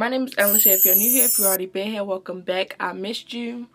My name is Erinlashay. If you're new here, if you've already been here, welcome back. I missed you.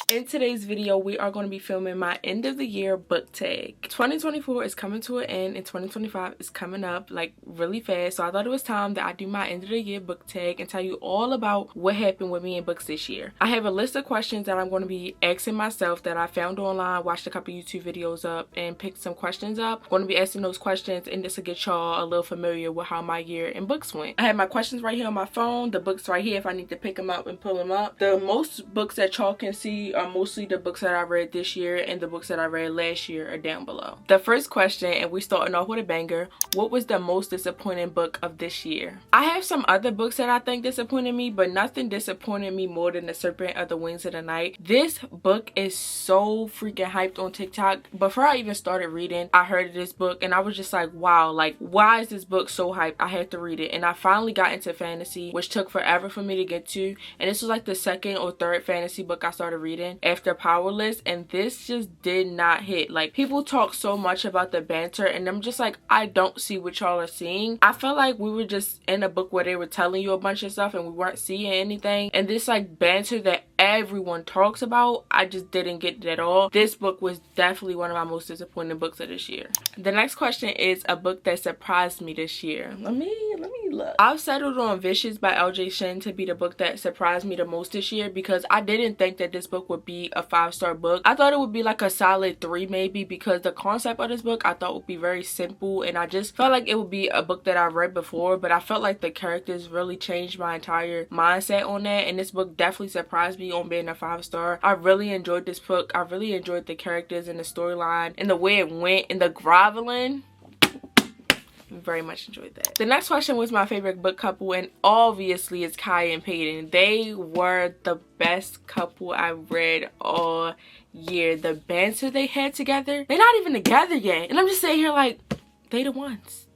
In today's video, we are going to be filming my end of the year book tag. 2024 is coming to an end and 2025 is coming up like really fast. So I thought it was time that I do my end of the year book tag and tell you all about what happened with me in books this year. I have a list of questions that I'm going to be asking myself that I found online, watched a couple YouTube videos up and picked some questions up. I'm going to be asking those questions and just to get y'all a little familiar with how my year in books went. I have my questions right here on my phone, the books right here if I need to pick them up and pull them up. The most books that y'all can see are mostly the books that I read this year, and the books that I read last year are down below. The first question, and we starting off with a banger: what was the most disappointing book of this year? I have some other books that I think disappointed me, but nothing disappointed me more than The Serpent of the Wings of the Night. This book is so freaking hyped on TikTok. Before I even started reading, I heard of this book and I was just like, wow, like why is this book so hyped? I had to read it. And I finally got into fantasy, which took forever for me to get to, and this was like the second or third fantasy book I started reading after Powerless, and this just did not hit. Like, people talk so much about the banter and I'm just like, I don't see what y'all are seeing. I felt like we were just in a book where they were telling you a bunch of stuff and we weren't seeing anything, and this like banter that everyone talks about, I just didn't get it at all. This book was definitely one of my most disappointing books of this year. The next question is a book that surprised me this year. Let me look. I've settled on Vicious by LJ Shin to be the book that surprised me the most this year, because I didn't think that this book would be a 5-star book. I thought it would be like a solid 3 maybe, because the concept of this book I thought would be very simple, and I just felt like it would be a book that I read before, but I felt like the characters really changed my entire mindset on that, and this book definitely surprised me on being a 5-star. I really enjoyed this book. I really enjoyed the characters and the storyline and the way it went and the groveling. Very much enjoyed that. The next question was my favorite book couple, and obviously it's Kai and Peyton. They were the best couple I read all year. The banter they had together, they're not even together yet, and I'm just sitting here like, they the ones.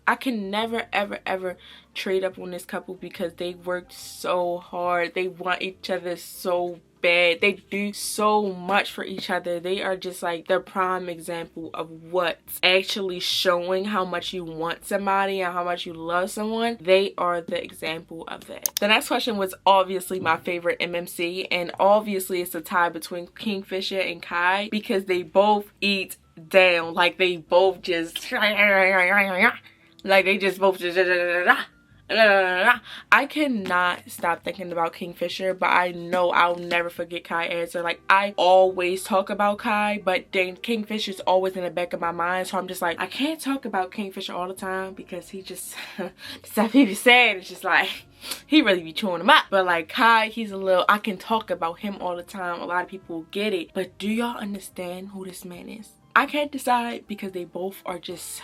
I can never ever trade up on this couple because they worked so hard. They want each other so bad. They do so much for each other. They are just like the prime example of what's actually showing how much you want somebody and how much you love someone. They are the example of that. The next question was obviously my favorite MMC, and obviously it's a tie between Kingfisher and Kai because they both eat down. Like, they both just like they just both just I cannot stop thinking about Kingfisher, but I know I'll never forget Kai answer. Like, I always talk about Kai, but then Kingfisher's always in the back of my mind, so I'm just like, I can't talk about Kingfisher all the time because he just the stuff he be saying, it's just like he really be chewing him up. But like Kai, he's a little, I can talk about him all the time. A lot of people get it, but do y'all understand who this man is? I can't decide because they both are just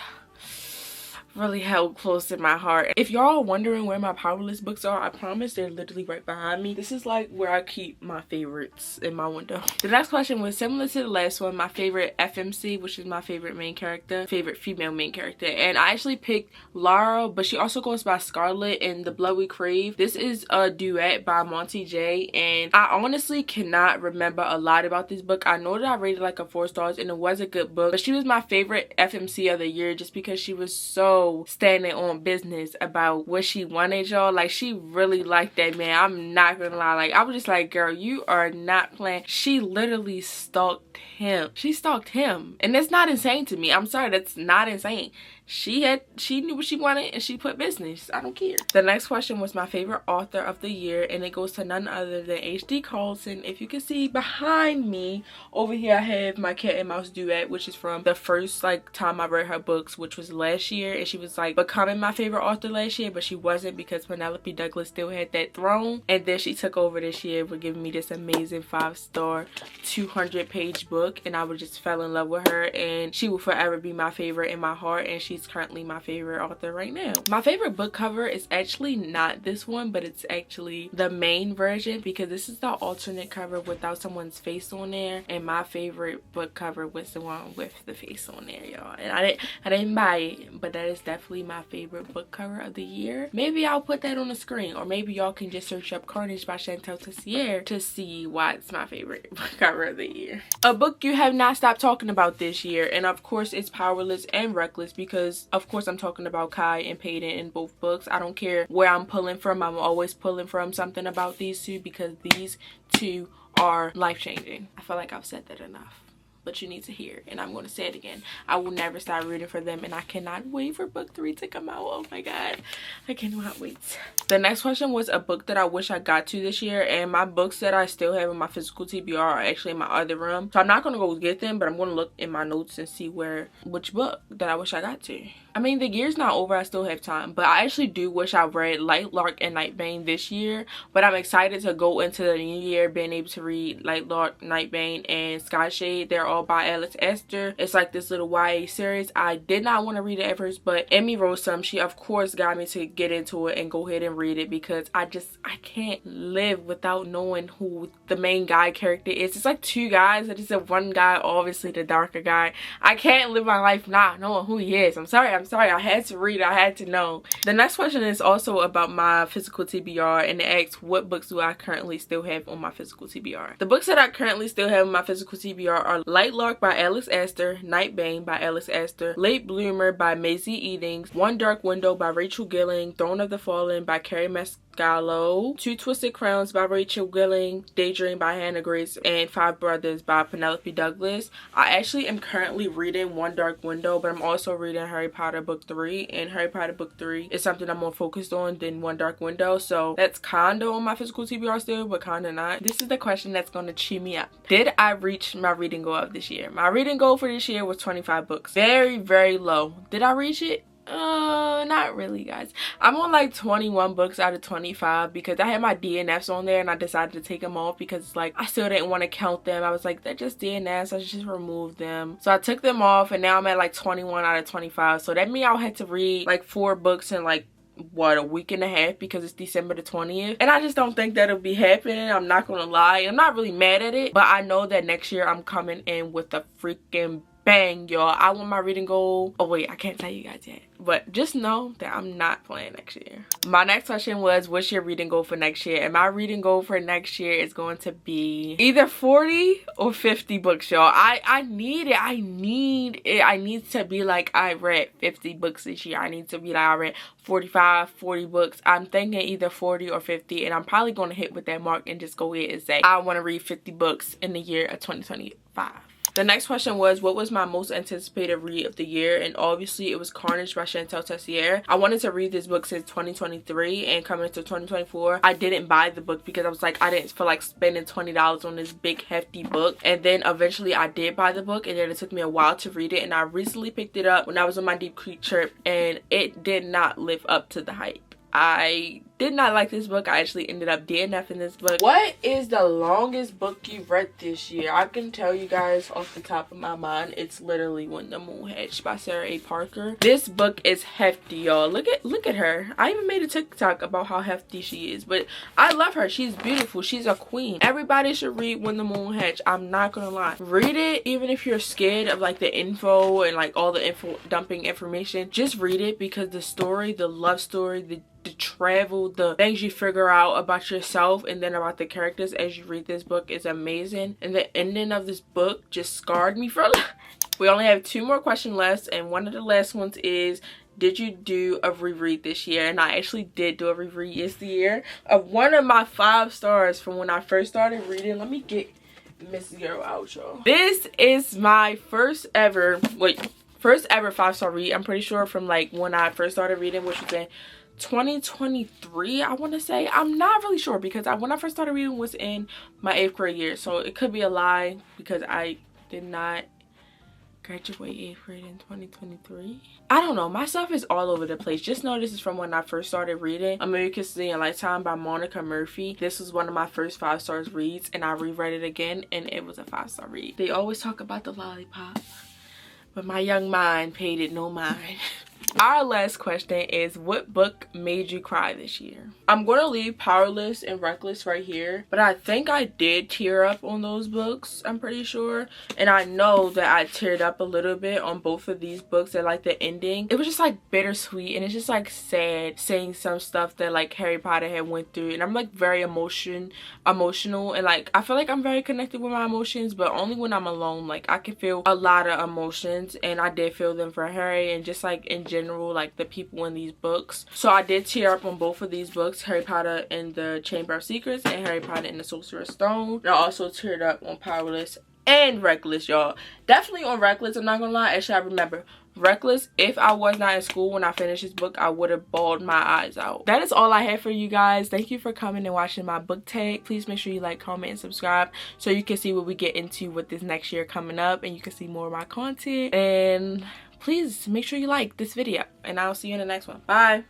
really held close in my heart. If y'all are wondering where my Powerless books are, I promise they're literally right behind me. This is like where I keep my favorites in my window. The next question was similar to the last one, my favorite FMC, which is my favorite main character, favorite female main character, and I actually picked Lara, but she also goes by Scarlet in The Blood We Crave. This is a duet by Monty J, and I honestly cannot remember a lot about this book. I know that I rated like a 4 stars and it was a good book, but she was my favorite FMC of the year just because she was so standing on business about what she wanted, y'all. Like, she really liked that man. I'm not gonna lie. Like, I was just like, girl, you are not playing. She literally stalked him. She stalked him, and that's not insane to me. I'm sorry, that's not insane. She knew what she wanted and she put business. I don't care. The next question was my favorite author of the year, and it goes to none other than H.D. Carlson. If you can see behind me over here, I have my Cat and Mouse duet, which is from the first like time I read her books, which was last year, and she was like becoming my favorite author last year, but she wasn't because Penelope Douglas still had that throne, and then she took over this year with giving me this amazing 5-star 200-page book, and I would just fell in love with her, and she will forever be my favorite in my heart, and she's currently my favorite author right now. My favorite book cover is actually not this one, but it's actually the main version because this is the alternate cover without someone's face on there, and my favorite book cover was the one with the face on there, y'all. And I didn't buy it, but that is definitely my favorite book cover of the year. Maybe I'll put that on the screen, or maybe y'all can just search up Carnage by Chantal Tessier to see why it's my favorite book cover of the year. A book you have not stopped talking about this year, and of course it's Powerless and Reckless, because because, of course, I'm talking about Kai and Peyton in both books. I don't care where I'm pulling from. I'm always pulling from something about these two because these two are life-changing. I feel like I've said that enough, but you need to hear, and I'm going to say it again. I will never stop rooting for them, and I cannot wait for book 3 to come out. Oh my god, I cannot wait. The next question was a book that I wish I got to this year, and my books that I still have in my physical TBR are actually in my other room, so I'm not going to go get them, but I'm going to look in my notes and see which book that I wish I got to. I mean, the year's not over. I still have time, but I actually do wish I read Lightlark and Nightbane this year, but I'm excited to go into the new year being able to read Lightlark, Nightbane, and Skyshade. They're all by Alice Esther. It's like this little YA series. I did not want to read it at first, but Emmy wrote some. She of course got me to get into it and go ahead and read it because I can't live without knowing who the main guy character is. It's like two guys. It is a one guy, obviously the darker guy. I can't live my life not knowing who he is. I'm sorry. I had to read it. I had to know. The next question is also about my physical TBR, and it asks what books do I currently still have on my physical TBR. The books that I currently still have on my physical TBR are Lightlark by Alice Esther, Nightbane by Alice Esther, Late Bloomer by Maisie Edings, One Dark Window by Rachel Gilling, Throne of the Fallen by Carrie Mascalo, Two Twisted Crowns by Rachel Gilling, Daydream by Hannah Grace, and Five Brothers by Penelope Douglas. I actually am currently reading One Dark Window, but I'm also reading Harry Potter book 3, and Harry Potter book 3 is something I'm more focused on than One Dark Window, so that's kinda on my physical TBR still, but kinda not. This is the question that's gonna chew me up. Did I reach my reading goal of this year? My reading goal for this year was 25 books. Very, very low. Did I reach it? Not really, guys. I'm on like 21 books out of 25 because I had my DNFs on there and I decided to take them off because like I still didn't want to count them. I was like, they're just DNFs, I should just remove them. So I took them off, and now I'm at like 21 out of 25. So that means I had to read like 4 books in like what, a week and a half, because it's December the 20th, and I just don't think that'll be happening. I'm not gonna lie. I'm not really mad at it, but I know that next year I'm coming in with a freaking bang, y'all. I want my reading goal. Oh wait, I can't tell you guys yet, but just know that I'm not playing next year. My next question was, what's your reading goal for next year? And my reading goal for next year is going to be either 40 or 50 books, y'all. I need it. I need to be like, I read 50 books this year. I need to be like, I read 45, 40 books. I'm thinking either 40 or 50, and I'm probably going to hit with that mark and just go ahead and say I want to read 50 books in the year of 2025. The next question was, what was my most anticipated read of the year? And obviously it was Carnage by Chantal Tessier. I wanted to read this book since 2023, and coming into 2024 I didn't buy the book because I was like, I didn't feel like spending $20 on this big hefty book. And then eventually I did buy the book, and then it took me a while to read it, and I recently picked it up when I was on my Deep Creek trip, and it did not live up to the hype. I did not like this book. I actually ended up DNFing this book. What is the longest book you've read this year? I can tell you guys off the top of my mind, it's literally When the Moon Hatched by Sarah A. Parker. This book is hefty, y'all. Look at her. I even made a TikTok about how hefty she is, but I love her. She's beautiful. She's a queen. Everybody should read When the Moon Hatched. I'm not gonna lie. Read it, even if you're scared of like the info and like all the info dumping information. Just read it, because the story, the love story, the travel, the things you figure out about yourself and then about the characters as you read this book is amazing. And the ending of this book just scarred me for life. We only have 2 more questions left, and one of the last ones is, did you do a reread this year? And I actually did do a reread this year of one of my 5 stars from when I first started reading. Let me get Miss Girl out, y'all. This is my first ever 5-star read, I'm pretty sure, from like when I first started reading, which was in 2023, I want to say. I'm not really sure, because when I first started reading was in my 8th grade year, so it could be a lie because I did not graduate 8th grade in 2023. I don't know, my stuff is all over the place. Just know this is from when I first started reading American City in Lifetime by Monica Murphy. This was one of my first 5-star reads, and I reread it again, and it was a 5-star read. They always talk about the lollipop, but my young mind paid it no mind. Our last question is, what book made you cry this year? I'm going to leave Powerless and Reckless right here, but I think I did tear up on those books, I'm pretty sure. And I know that I teared up a little bit on both of these books at like the ending. It was just like bittersweet, and it's just like sad seeing some stuff that like Harry Potter had went through. And I'm like very emotional, and like I feel like I'm very connected with my emotions, but only when I'm alone. Like I can feel a lot of emotions, and I did feel them for Harry and just like in general, like the people in these books. So I did tear up on both of these books, Harry Potter and the Chamber of Secrets and Harry Potter and the Sorcerer's Stone. And I also teared up on Powerless and Reckless, y'all. Definitely on Reckless, I'm not gonna lie. Actually, I remember Reckless, if I was not in school when I finished this book, I would have bawled my eyes out. That is all I have for you guys. Thank you for coming and watching my book tag. Please make sure you like, comment, and subscribe so you can see what we get into with this next year coming up, and you can see more of my content. And please make sure you like this video, and I'll see you in the next one. Bye.